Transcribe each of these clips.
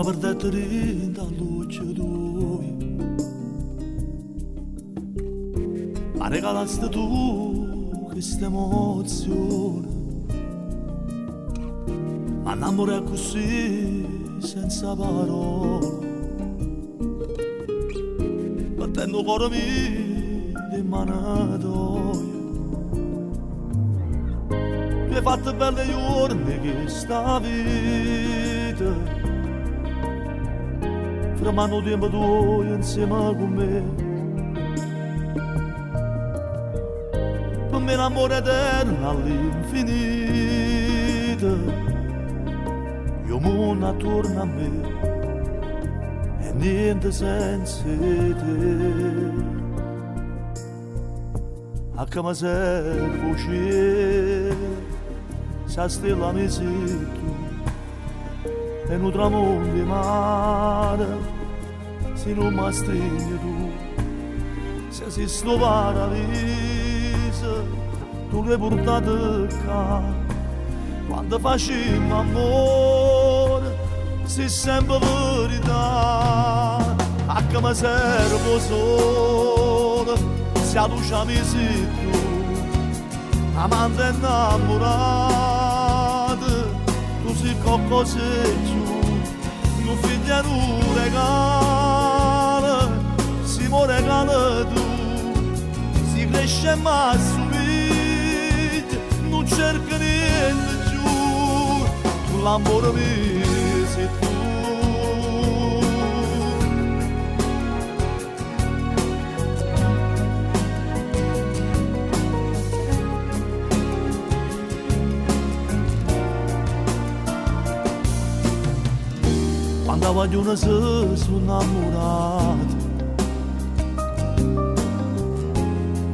verdade rinda a luce tua. Ma regalaste tu questa emozione. Ma innamorare così senza parole. Battendo cuore mio di manatoio. Tu hai fatto belle giorni che sta vita. Fermando tempo tuo insieme con me. Per me l'amore eterno all'infinito. Io mondo attorno a me e niente senza te. A che mi servo c'è, sa stella mi sei tu, e un tramonto di mare, se non mi stringi tu, se esiste un paradiso, tu l'hai portato qua, quando facciamo amore, si sempre verità, a che mi servo solo, se a luce mi sei tu, amante innamorato, tu sei qualcosa più, mio figlio è un regalo, si mi regala tu, si cresce ma assomiglia, non cerca niente più, l'amore mio sei tu. Quando voglio una si sono innamorato,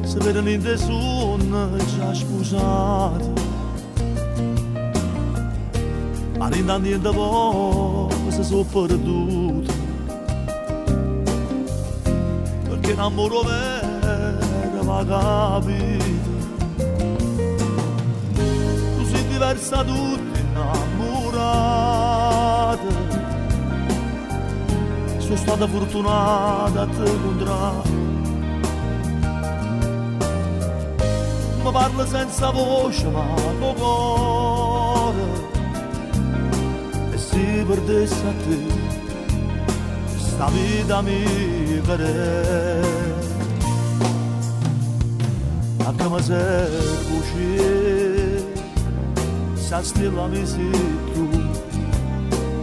se per niente sono già sposato, ma non niente poco se sono perduto, perché l'amore vero va capito, tu sei diversa da tutti innamorata. Sono stata fortunata a te incontrare. Mi parla senza voce ma con cuore. E se perdessi a te, sta vita mi cadere. A che mi servo c'è, sa stella mi sei tu.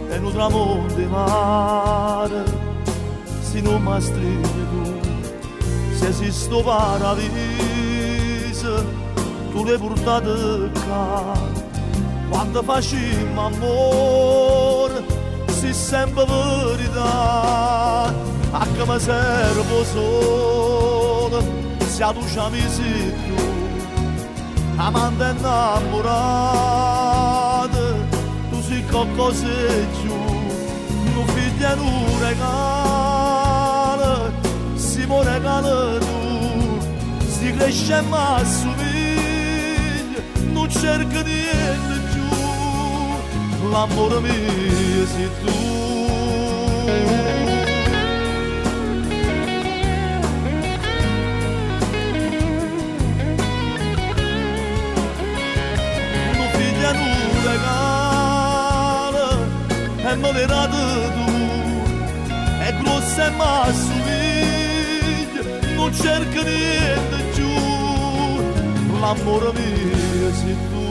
E un tramonto di mare, se non mi stringi tu, se esiste un paradiso, tu l'hai portato qua. Quando facciamo amore, si sempre verità, a che mi servo solo, se a luce mi sei tu, amante innamorato, sei qualcosa più, mio figlio è un regalo, si mi regala tu, si cresce ma assomiglia, non cerca niente più, l'amore mio sei tu. Mio figlio è un regalo, e mi vedete tu, è grossa e mi assomiglia, non cerca niente più, l'amore mio sei tu.